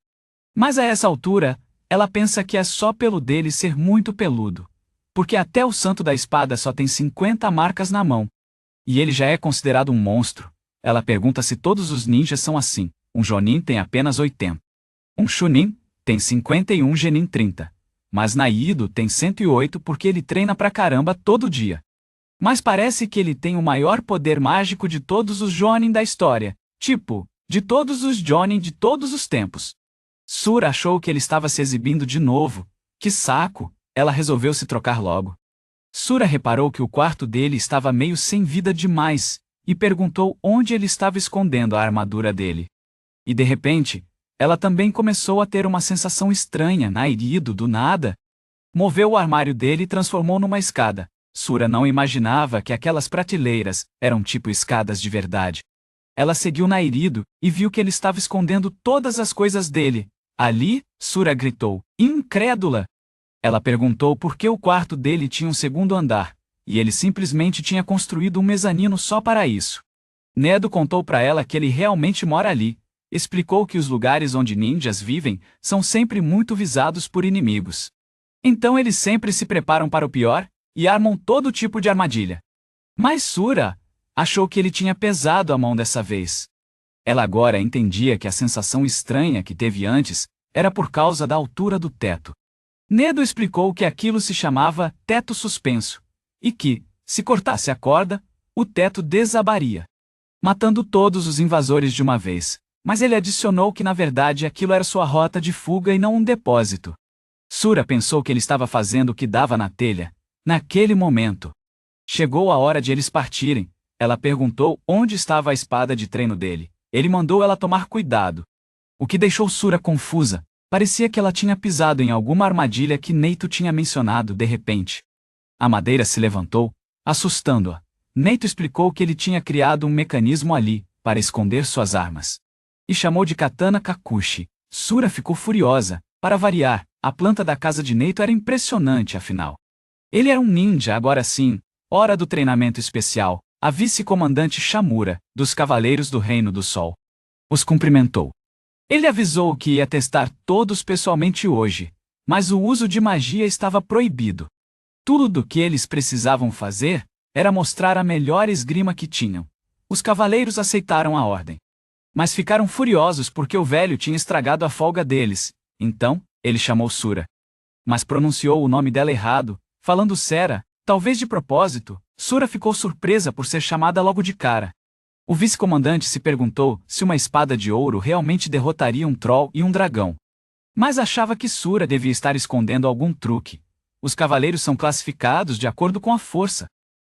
Mas a essa altura, ela pensa que é só pelo dele ser muito peludo. Porque até o Santo da Espada só tem 50 marcas na mão. E ele já é considerado um monstro. Ela pergunta se todos os ninjas são assim. Um Jonin tem apenas 80. Um Chunin tem 51, Genin 30. Mas Naido tem 108 porque ele treina pra caramba todo dia. Mas parece que ele tem o maior poder mágico de todos os Jonin da história. Tipo, de todos os Jonin de todos os tempos. Sura achou que ele estava se exibindo de novo. Que saco! Ela resolveu se trocar logo. Sura reparou que o quarto dele estava meio sem vida demais, e perguntou onde ele estava escondendo a armadura dele. E de repente, ela também começou a ter uma sensação estranha. Nairido, do nada, moveu o armário dele e transformou numa escada. Sura não imaginava que aquelas prateleiras eram tipo escadas de verdade. Ela seguiu Nairido e viu que ele estava escondendo todas as coisas dele. Ali, Sura gritou, incrédula! Ela perguntou por que o quarto dele tinha um segundo andar, e ele simplesmente tinha construído um mezanino só para isso. Nedo contou para ela que ele realmente mora ali. Explicou que os lugares onde ninjas vivem são sempre muito visados por inimigos. Então eles sempre se preparam para o pior e armam todo tipo de armadilha. Mas Sura achou que ele tinha pesado a mão dessa vez. Ela agora entendia que a sensação estranha que teve antes era por causa da altura do teto. Nedo explicou que aquilo se chamava teto suspenso, e que, se cortasse a corda, o teto desabaria, matando todos os invasores de uma vez. Mas ele adicionou que na verdade aquilo era sua rota de fuga e não um depósito. Sura pensou que ele estava fazendo o que dava na telha. Naquele momento, chegou a hora de eles partirem. Ela perguntou onde estava a espada de treino dele. Ele mandou ela tomar cuidado. O que deixou Sura confusa. Parecia que ela tinha pisado em alguma armadilha que Neito tinha mencionado de repente. A madeira se levantou, assustando-a. Neito explicou que ele tinha criado um mecanismo ali, para esconder suas armas. E chamou de Katana Kakushi. Sura ficou furiosa. Para variar, a planta da casa de Neito era impressionante afinal. Ele era um ninja agora sim. Hora do treinamento especial. A vice-comandante Shamura, dos Cavaleiros do Reino do Sol, os cumprimentou. Ele avisou que ia testar todos pessoalmente hoje, mas o uso de magia estava proibido. Tudo o que eles precisavam fazer era mostrar a melhor esgrima que tinham. Os cavaleiros aceitaram a ordem. Mas ficaram furiosos porque o velho tinha estragado a folga deles. Então, ele chamou Sura. Mas pronunciou o nome dela errado, falando Sera, talvez de propósito. Sura ficou surpresa por ser chamada logo de cara. O vice-comandante se perguntou se uma espada de ouro realmente derrotaria um troll e um dragão. Mas achava que Sura devia estar escondendo algum truque. Os cavaleiros são classificados de acordo com a força.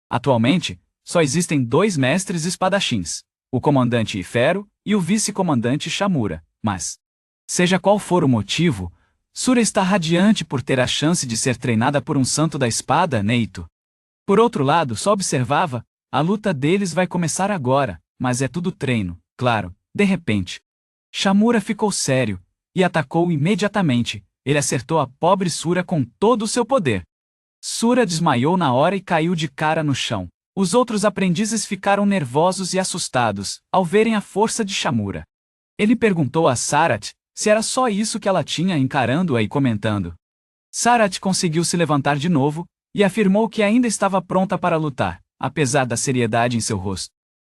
Atualmente, só existem 2 mestres espadachins, o comandante Ifero e o vice-comandante Shamura, mas, seja qual for o motivo, Sura está radiante por ter a chance de ser treinada por um santo da espada, Neito. Por outro lado, só observava, a luta deles vai começar agora, mas é tudo treino, claro. De repente, Shamura ficou sério e atacou imediatamente. Ele acertou a pobre Sura com todo o seu poder. Sura desmaiou na hora e caiu de cara no chão. Os outros aprendizes ficaram nervosos e assustados ao verem a força de Shamura. Ele perguntou a Sarat se era só isso que ela tinha, encarando-a e comentando. Sarat conseguiu se levantar de novo e afirmou que ainda estava pronta para lutar, apesar da seriedade em seu rosto.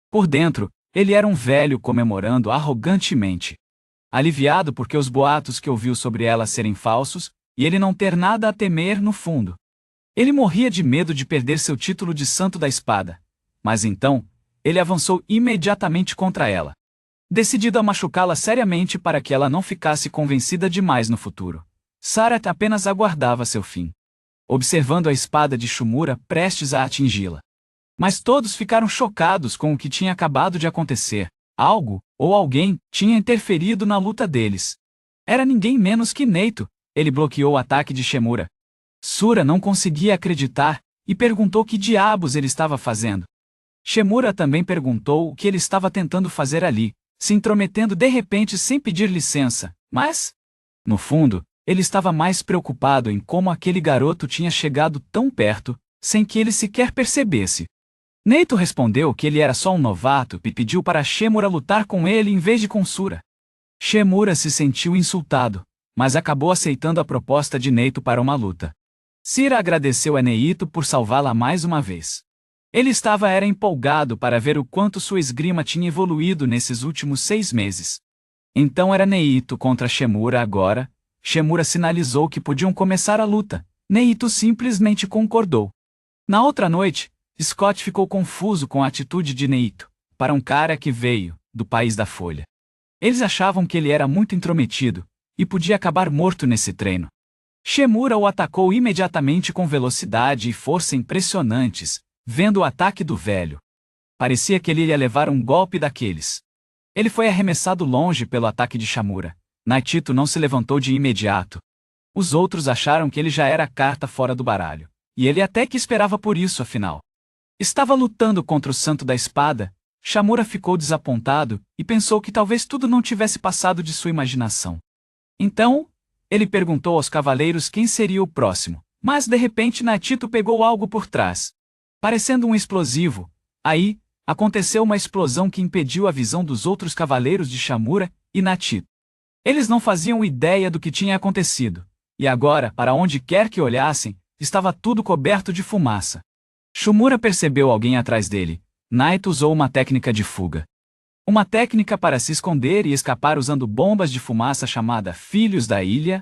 Por dentro, ele era um velho comemorando arrogantemente. Aliviado porque os boatos que ouviu sobre ela serem falsos, e ele não ter nada a temer no fundo. Ele morria de medo de perder seu título de Santo da Espada. Mas então, ele avançou imediatamente contra ela. decidido a machucá-la seriamente para que ela não ficasse convencida demais no futuro. Sarah apenas aguardava seu fim, observando a espada de Shimura prestes a atingi-la. Mas todos ficaram chocados com o que tinha acabado de acontecer. Algo, ou alguém, tinha interferido na luta deles. Era ninguém menos que Neito. Ele bloqueou o ataque de Shimura. Sura não conseguia acreditar, e perguntou que diabos ele estava fazendo. Shimura também perguntou o que ele estava tentando fazer ali, se intrometendo de repente sem pedir licença, mas, no fundo, ele estava mais preocupado em como aquele garoto tinha chegado tão perto, sem que ele sequer percebesse. Neito respondeu que ele era só um novato e pediu para Shimura lutar com ele em vez de com Sura. Shimura se sentiu insultado, mas acabou aceitando a proposta de Neito para uma luta. Sira agradeceu a Neito por salvá-la mais uma vez. Ele era empolgado para ver o quanto sua esgrima tinha evoluído nesses últimos 6 meses. Então era Neito contra Shimura agora. Shimura sinalizou que podiam começar a luta. Neito simplesmente concordou. Na outra noite, Scott ficou confuso com a atitude de Neito, para um cara que veio do país da folha. Eles achavam que ele era muito intrometido, e podia acabar morto nesse treino. Shimura o atacou imediatamente com velocidade e força impressionantes, vendo o ataque do velho. Parecia que ele ia levar um golpe daqueles. Ele foi arremessado longe pelo ataque de Shimura. Naitito não se levantou de imediato. Os outros acharam que ele já era carta fora do baralho, e ele até que esperava por isso afinal. Estava lutando contra o Santo da Espada. Shimura ficou desapontado e pensou que talvez tudo não tivesse passado de sua imaginação. Então, ele perguntou aos cavaleiros quem seria o próximo, mas de repente Naitito pegou algo por trás, parecendo um explosivo. Aí, aconteceu uma explosão que impediu a visão dos outros cavaleiros de Shimura e Naitito. Eles não faziam ideia do que tinha acontecido, e agora, para onde quer que olhassem, estava tudo coberto de fumaça. Shimura percebeu alguém atrás dele. Naito usou uma técnica de fuga. Uma técnica para se esconder e escapar usando bombas de fumaça chamada Filhos da Ilha.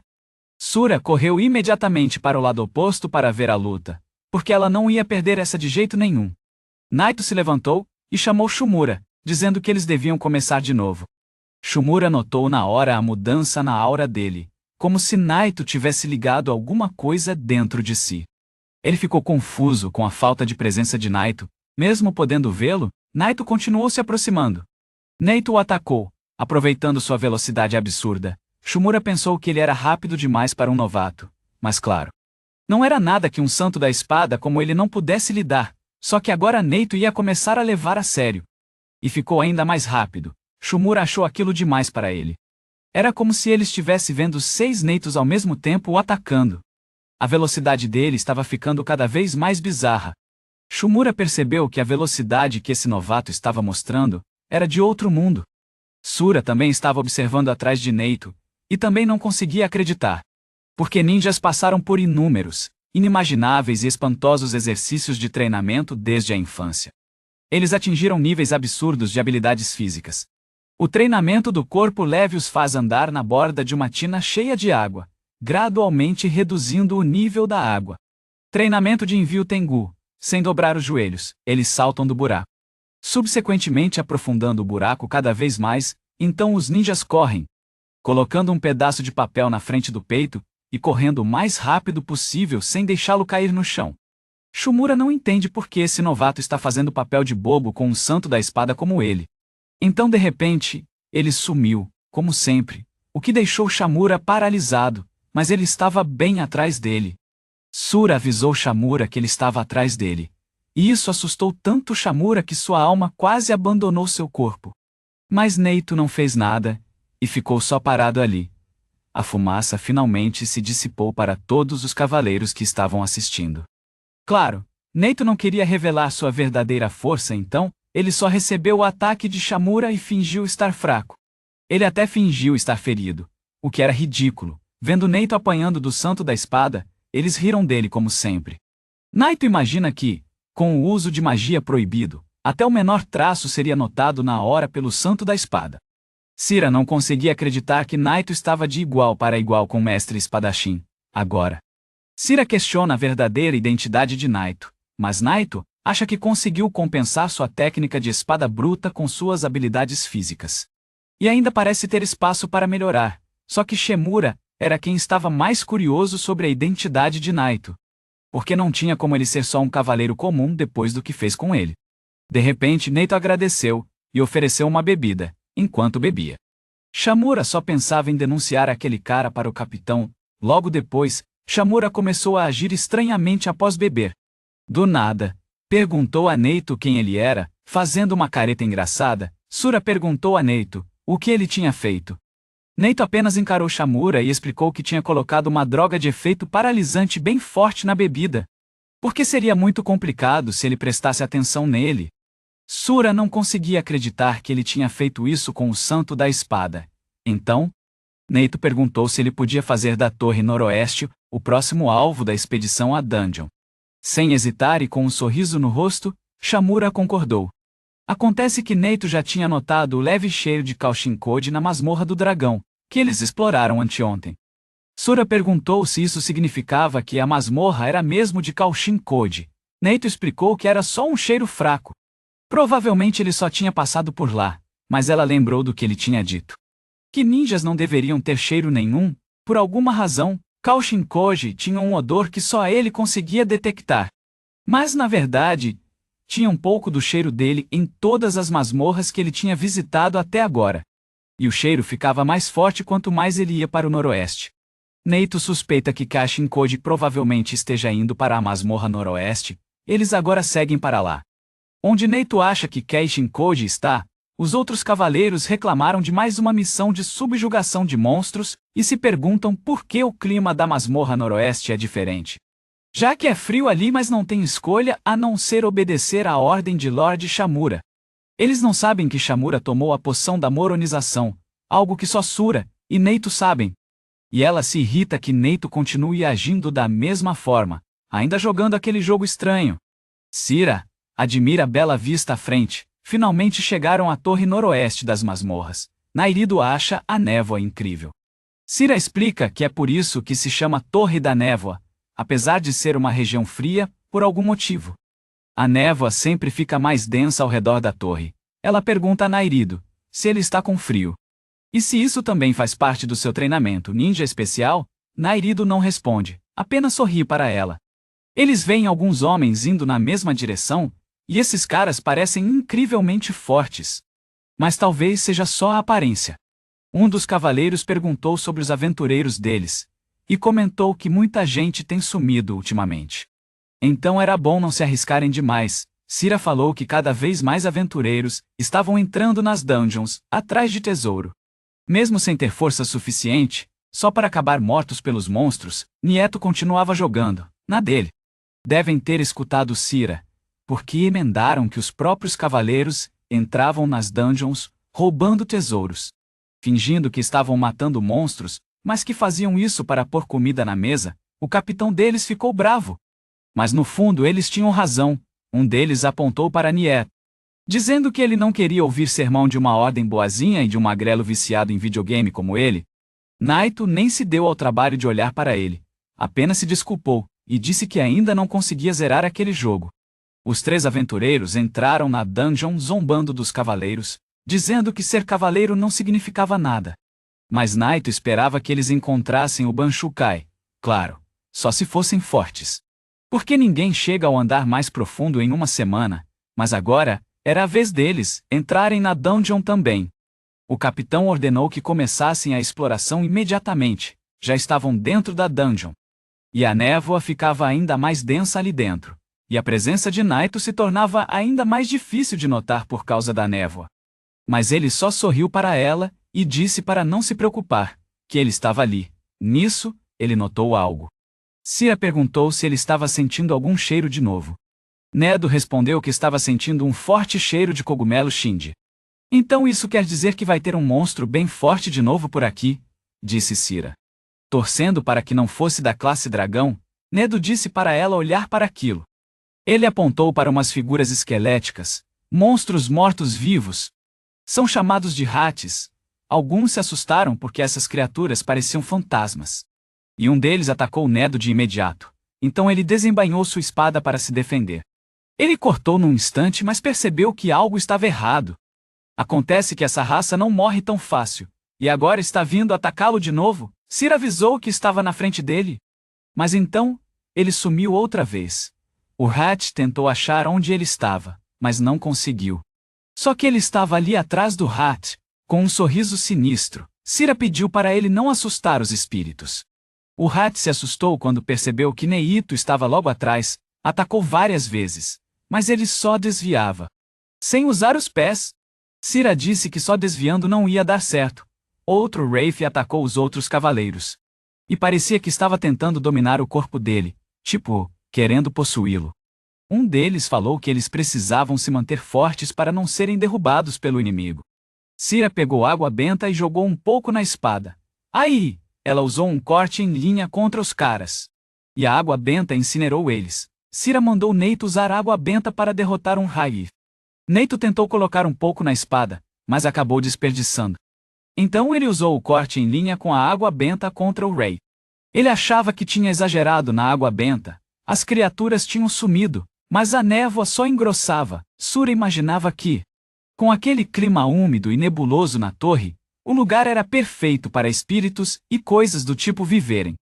Sura correu imediatamente para o lado oposto para ver a luta, porque ela não ia perder essa de jeito nenhum. Naito se levantou e chamou Shimura, dizendo que eles deviam começar de novo. Shimura notou na hora a mudança na aura dele, como se Naito tivesse ligado alguma coisa dentro de si. Ele ficou confuso com a falta de presença de Naito. Mesmo podendo vê-lo, Naito continuou se aproximando. Neito o atacou, aproveitando sua velocidade absurda. Shimura pensou que ele era rápido demais para um novato, mas claro, não era nada que um santo da espada como ele não pudesse lidar, só que agora Neito ia começar a levar a sério. E ficou ainda mais rápido. Shimura achou aquilo demais para ele. Era como se ele estivesse vendo 6 Neitos ao mesmo tempo o atacando. A velocidade dele estava ficando cada vez mais bizarra. Shimura percebeu que a velocidade que esse novato estava mostrando era de outro mundo. Sura também estava observando atrás de Neito, e também não conseguia acreditar. Porque ninjas passaram por inúmeros, inimagináveis e espantosos exercícios de treinamento desde a infância. Eles atingiram níveis absurdos de habilidades físicas. O treinamento do corpo leve os faz andar na borda de uma tina cheia de água, gradualmente reduzindo o nível da água. Treinamento de envio Tengu. Sem dobrar os joelhos, eles saltam do buraco. Subsequentemente aprofundando o buraco cada vez mais, então os ninjas correm, colocando um pedaço de papel na frente do peito, e correndo o mais rápido possível sem deixá-lo cair no chão. Shimura não entende por que esse novato está fazendo papel de bobo com um santo da espada como ele. Então de repente, ele sumiu, como sempre, o que deixou Shimura paralisado, mas ele estava bem atrás dele. Sura avisou Shimura que ele estava atrás dele. E isso assustou tanto Shimura que sua alma quase abandonou seu corpo. Mas Neito não fez nada, e ficou só parado ali. A fumaça finalmente se dissipou para todos os cavaleiros que estavam assistindo. Claro, Neito não queria revelar sua verdadeira força, então, ele só recebeu o ataque de Shimura e fingiu estar fraco. Ele até fingiu estar ferido, o que era ridículo. Vendo Neito apanhando do santo da espada, eles riram dele como sempre. Naito imagina que, com o uso de magia proibido, até o menor traço seria notado na hora pelo santo da espada. Sira não conseguia acreditar que Naito estava de igual para igual com o mestre espadachim, agora. Sira questiona a verdadeira identidade de Naito, mas Naito acha que conseguiu compensar sua técnica de espada bruta com suas habilidades físicas. E ainda parece ter espaço para melhorar. Só que Shimura era quem estava mais curioso sobre a identidade de Naito. Porque não tinha como ele ser só um cavaleiro comum depois do que fez com ele. De repente, Naito agradeceu e ofereceu uma bebida, enquanto bebia. Shimura só pensava em denunciar aquele cara para o capitão. Logo depois, Shimura começou a agir estranhamente após beber. Do nada, perguntou a Naito quem ele era, fazendo uma careta engraçada. Sura perguntou a Naito o que ele tinha feito. Naito apenas encarou Shimura e explicou que tinha colocado uma droga de efeito paralisante bem forte na bebida. Porque seria muito complicado se ele prestasse atenção nele. Sura não conseguia acreditar que ele tinha feito isso com o Santo da Espada. Então, Naito perguntou se ele podia fazer da Torre Noroeste o próximo alvo da expedição à Dungeon. Sem hesitar e com um sorriso no rosto, Shimura concordou. Acontece que Naito já tinha notado o leve cheiro de Kaushin Code na masmorra do dragão, que eles exploraram anteontem. Sura perguntou se isso significava que a masmorra era mesmo de Kaushin Code. Naito explicou que era só um cheiro fraco. Provavelmente ele só tinha passado por lá, mas ela lembrou do que ele tinha dito. Que ninjas não deveriam ter cheiro nenhum. Por alguma razão, Kaushin Code tinha um odor que só ele conseguia detectar. Mas na verdade, tinha um pouco do cheiro dele em todas as masmorras que ele tinha visitado até agora. E o cheiro ficava mais forte quanto mais ele ia para o noroeste. Naito suspeita que Kaushin Code provavelmente esteja indo para a masmorra noroeste. Eles agora seguem para lá. Onde Naito acha que Kaushin Code está, os outros cavaleiros reclamaram de mais uma missão de subjugação de monstros e se perguntam por que o clima da masmorra noroeste é diferente. Já que é frio ali, mas não tem escolha a não ser obedecer à ordem de Lord Shimura. Eles não sabem que Shimura tomou a poção da moronização, algo que só Sura e Naito sabem. E ela se irrita que Naito continue agindo da mesma forma, ainda jogando aquele jogo estranho. Sira admira a bela vista à frente. Finalmente chegaram à torre noroeste das masmorras. Nairido acha a névoa incrível. Sira explica que é por isso que se chama Torre da Névoa, apesar de ser uma região fria, por algum motivo. A névoa sempre fica mais densa ao redor da torre. Ela pergunta a Nairido se ele está com frio. E se isso também faz parte do seu treinamento ninja especial, Nairido não responde, apenas sorri para ela. Eles veem alguns homens indo na mesma direção, e esses caras parecem incrivelmente fortes. Mas talvez seja só a aparência. Um dos cavaleiros perguntou sobre os aventureiros deles, e comentou que muita gente tem sumido ultimamente. Então era bom não se arriscarem demais. Sira falou que cada vez mais aventureiros estavam entrando nas dungeons, atrás de tesouro. Mesmo sem ter força suficiente, só para acabar mortos pelos monstros, Nieto continuava jogando, na dele. Devem ter escutado Sira, porque emendaram que os próprios cavaleiros entravam nas dungeons, roubando tesouros. Fingindo que estavam matando monstros, mas que faziam isso para pôr comida na mesa, o capitão deles ficou bravo. Mas no fundo eles tinham razão. Um deles apontou para Nieto, dizendo que ele não queria ouvir sermão de uma ordem boazinha e de um magrelo viciado em videogame como ele. Naito nem se deu ao trabalho de olhar para ele. Apenas se desculpou, e disse que ainda não conseguia zerar aquele jogo. Os três aventureiros entraram na dungeon zombando dos cavaleiros, dizendo que ser cavaleiro não significava nada. Mas Naito esperava que eles encontrassem o Banshukai, claro, só se fossem fortes. Porque ninguém chega ao andar mais profundo em uma semana, mas agora, era a vez deles entrarem na dungeon também. O capitão ordenou que começassem a exploração imediatamente, já estavam dentro da dungeon. E a névoa ficava ainda mais densa ali dentro, e a presença de Naito se tornava ainda mais difícil de notar por causa da névoa. Mas ele só sorriu para ela, e disse para não se preocupar, que ele estava ali. Nisso, ele notou algo. Sira perguntou se ele estava sentindo algum cheiro de novo. Nedo respondeu que estava sentindo um forte cheiro de cogumelo Shinji. Então isso quer dizer que vai ter um monstro bem forte de novo por aqui, disse Sira. Torcendo para que não fosse da classe dragão, Nedo disse para ela olhar para aquilo. Ele apontou para umas figuras esqueléticas, monstros mortos-vivos. São chamados de Hatis. Alguns se assustaram porque essas criaturas pareciam fantasmas. E um deles atacou Nedo de imediato. Então ele desembainhou sua espada para se defender. Ele cortou num instante, mas percebeu que algo estava errado. Acontece que essa raça não morre tão fácil, e agora está vindo atacá-lo de novo. Cira avisou que estava na frente dele. Mas então, ele sumiu outra vez. O Hat tentou achar onde ele estava, mas não conseguiu. Só que ele estava ali atrás do Hat, com um sorriso sinistro. Cira pediu para ele não assustar os espíritos. O Hat se assustou quando percebeu que Neito estava logo atrás, atacou várias vezes, mas ele só desviava. Sem usar os pés. Cira disse que só desviando não ia dar certo. Outro Wraith atacou os outros cavaleiros. E parecia que estava tentando dominar o corpo dele, tipo, querendo possuí-lo. Um deles falou que eles precisavam se manter fortes para não serem derrubados pelo inimigo. Cira pegou água benta e jogou um pouco na espada. Aí, ela usou um corte em linha contra os caras. E a água benta incinerou eles. Cira mandou Neito usar água benta para derrotar um Wraith. Neito tentou colocar um pouco na espada, mas acabou desperdiçando. Então ele usou o corte em linha com a água benta contra o Wraith. Ele achava que tinha exagerado na água benta. As criaturas tinham sumido, mas a névoa só engrossava. Sura imaginava que, com aquele clima úmido e nebuloso na torre, o lugar era perfeito para espíritos e coisas do tipo viverem.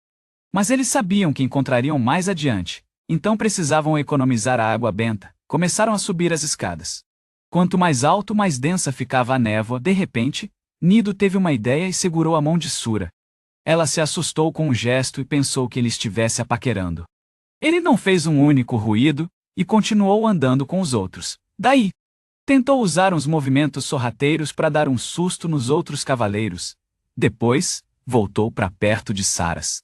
Mas eles sabiam que encontrariam mais adiante, então precisavam economizar a água benta. Começaram a subir as escadas. Quanto mais alto, mais densa ficava a névoa. De repente, Nido teve uma ideia e segurou a mão de Sura. Ela se assustou com o gesto e pensou que ele estivesse a paquerando. Ele não fez um único ruído, e continuou andando com os outros. Daí, tentou usar uns movimentos sorrateiros para dar um susto nos outros cavaleiros. Depois, voltou para perto de Saras.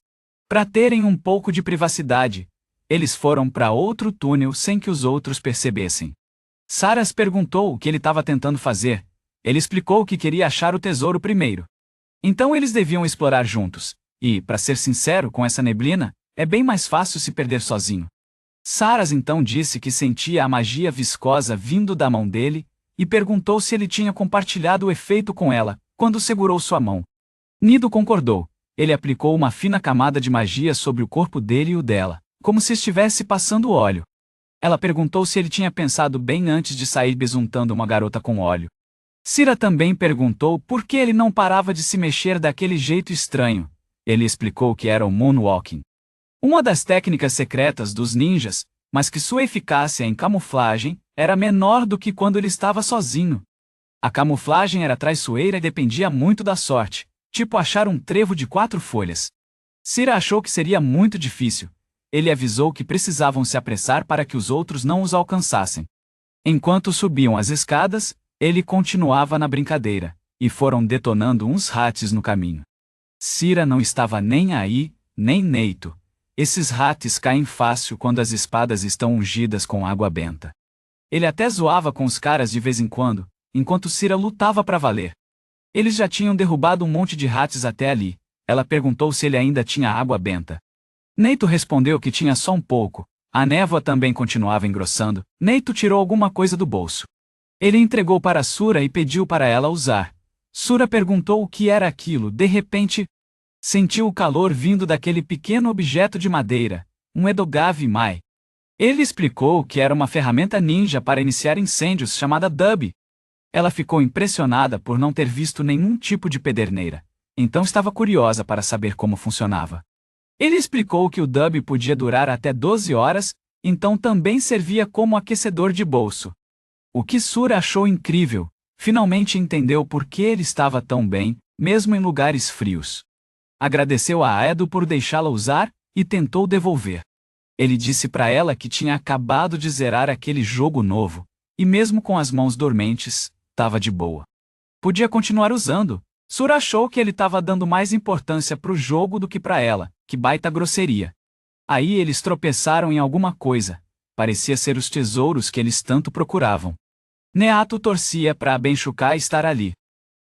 Para terem um pouco de privacidade, eles foram para outro túnel sem que os outros percebessem. Saras perguntou o que ele estava tentando fazer. Ele explicou que queria achar o tesouro primeiro. Então eles deviam explorar juntos. E, para ser sincero, com essa neblina, é bem mais fácil se perder sozinho. Saras então disse que sentia a magia viscosa vindo da mão dele, e perguntou se ele tinha compartilhado o efeito com ela, quando segurou sua mão. Nido concordou. Ele aplicou uma fina camada de magia sobre o corpo dele e o dela, como se estivesse passando óleo. Ela perguntou se ele tinha pensado bem antes de sair besuntando uma garota com óleo. Cira também perguntou por que ele não parava de se mexer daquele jeito estranho. Ele explicou que era o moonwalking. Uma das técnicas secretas dos ninjas, mas que sua eficácia em camuflagem era menor do que quando ele estava sozinho. A camuflagem era traiçoeira e dependia muito da sorte, tipo achar um trevo de 4 folhas. Cira achou que seria muito difícil. Ele avisou que precisavam se apressar para que os outros não os alcançassem. Enquanto subiam as escadas, ele continuava na brincadeira, e foram detonando uns ratos no caminho. Cira não estava nem aí, nem Neito. Esses ratos caem fácil quando as espadas estão ungidas com água benta. Ele até zoava com os caras de vez em quando, enquanto Cira lutava para valer. Eles já tinham derrubado um monte de ratos até ali. Ela perguntou se ele ainda tinha água benta. Neito respondeu que tinha só um pouco. A névoa também continuava engrossando. Neito tirou alguma coisa do bolso. Ele entregou para Sura e pediu para ela usar. Sura perguntou o que era aquilo. De repente, sentiu o calor vindo daquele pequeno objeto de madeira, um Edogavi Mai. Ele explicou que era uma ferramenta ninja para iniciar incêndios chamada Dub. Ela ficou impressionada por não ter visto nenhum tipo de pederneira, então estava curiosa para saber como funcionava. Ele explicou que o Dub podia durar até 12 horas, então também servia como aquecedor de bolso. O que Sura achou incrível, finalmente entendeu por que ele estava tão bem, mesmo em lugares frios. Agradeceu a Aedo por deixá-la usar, e tentou devolver. Ele disse para ela que tinha acabado de zerar aquele jogo novo, e mesmo com as mãos dormentes, estava de boa. Podia continuar usando. Sura achou que ele estava dando mais importância para o jogo do que para ela. Que baita grosseria. Aí eles tropeçaram em alguma coisa. Parecia ser os tesouros que eles tanto procuravam. Neato torcia para Abenchuca estar ali.